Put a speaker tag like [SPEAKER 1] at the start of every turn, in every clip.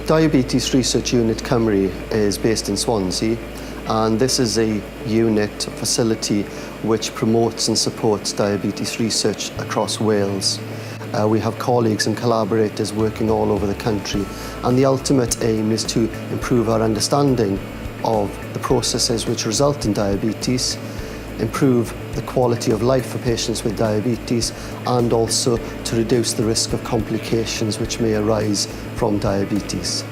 [SPEAKER 1] Diabetes Research Unit Cymru is based in Swansea, and this is a unit, a facility, which promotes and supports diabetes research across Wales. We have colleagues and collaborators working all over the country, and the ultimate aim is to improve our understanding of the processes which result in diabetes, improve the quality of life for patients with diabetes, and also to reduce the risk of complications which may arise from diabetes.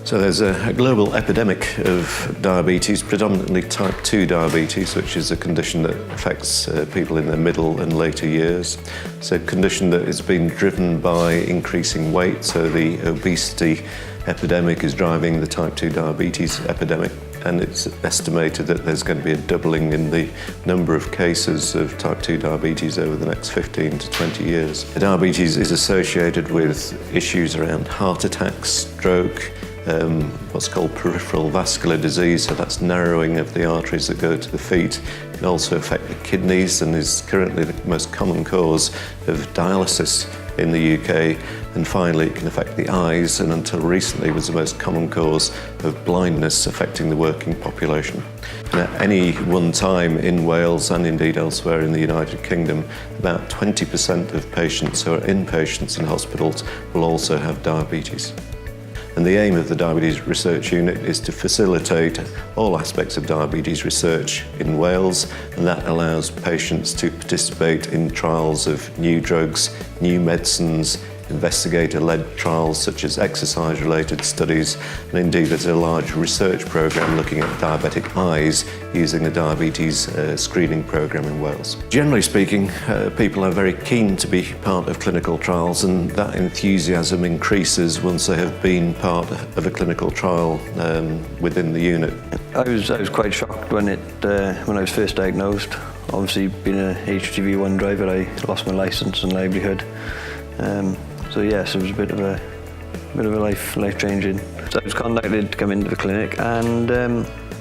[SPEAKER 2] So there's a global epidemic of diabetes, predominantly type 2 diabetes, which is a condition that affects people in their middle and later years. It's a condition that has been driven by increasing weight, so the obesity epidemic is driving the type 2 diabetes epidemic, and it's estimated that there's going to be a doubling in the number of cases of type 2 diabetes over the next 15 to 20 years. Diabetes is associated with issues around heart attacks, stroke, what's called peripheral vascular disease, so that's narrowing of the arteries that go to the feet. It can also affect the kidneys and is currently the most common cause of dialysis in the UK. And finally, it can affect the eyes, and until recently was the most common cause of blindness affecting the working population. And at any one time in Wales and indeed elsewhere in the United Kingdom, about 20% of patients who are inpatients in hospitals will also have diabetes. And the aim of the Diabetes Research Unit is to facilitate all aspects of diabetes research in Wales, and that allows patients to participate in trials of new drugs, new medicines, investigator-led trials such as exercise-related studies, and indeed there's a large research programme looking at diabetic eyes using a diabetes screening programme in Wales. Generally speaking, people are very keen to be part of clinical trials, and that enthusiasm increases once they have been part of a clinical trial within the unit.
[SPEAKER 3] I was quite shocked when I was first diagnosed. Obviously, being a HGV1 driver, I lost my licence and livelihood. So yes, it was a bit of a life changing. So I was contacted to come into the clinic, and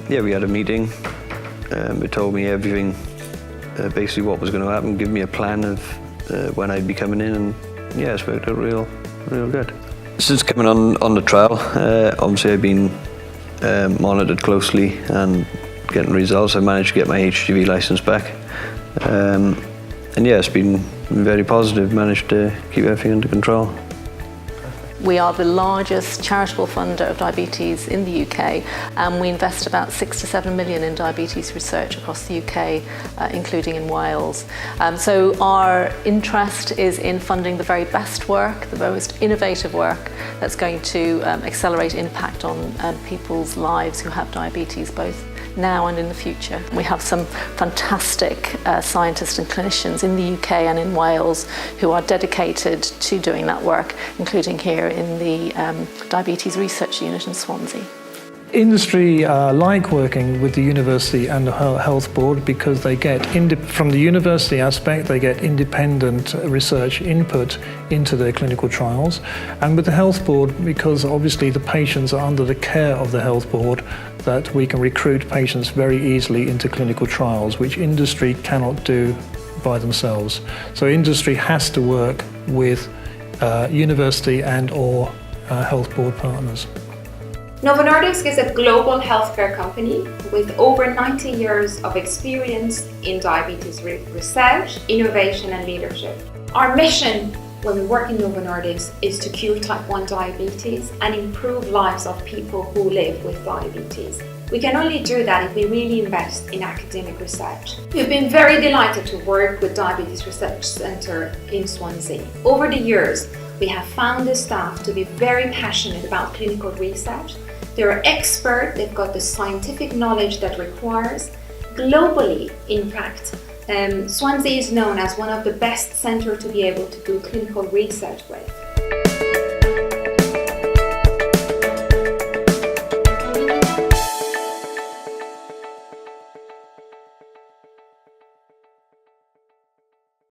[SPEAKER 3] yeah, we had a meeting. It told me everything, basically what was going to happen, give me a plan of when I'd be coming in, and yeah, it's worked out real good. Since coming on the trial, obviously I've been monitored closely and getting results. I managed to get my HGV licence back, and yeah, it's been very positive, managed to keep everything under control.
[SPEAKER 4] We are the largest charitable funder of diabetes in the UK, and we invest about 6 to 7 million in diabetes research across the UK, including in Wales. So our interest is in funding the very best work, the most innovative work that's going to accelerate impact on people's lives who have diabetes, both now and in the future. We have some fantastic scientists and clinicians in the UK and in Wales who are dedicated to doing that work, including here in the Diabetes Research Unit in Swansea.
[SPEAKER 5] Industry like working with the university and the health board because they get, from the university aspect, they get independent research input into their clinical trials. And with the health board, because obviously the patients are under the care of the health board, that we can recruit patients very easily into clinical trials, which industry cannot do by themselves. So industry has to work with university and/or health board partners.
[SPEAKER 6] NovoNordisk is a global healthcare company with over 90 years of experience in diabetes research, innovation and leadership. Our mission when we work in NovoNordisk is to cure type 1 diabetes and improve lives of people who live with diabetes. We can only do that if we really invest in academic research. We've been very delighted to work with Diabetes Research Centre in Swansea. Over the years, we have found the staff to be very passionate about clinical research. They're expert, they've got the scientific knowledge that requires. Globally, in fact, Swansea is known as one of the best centres to be able to do clinical research with.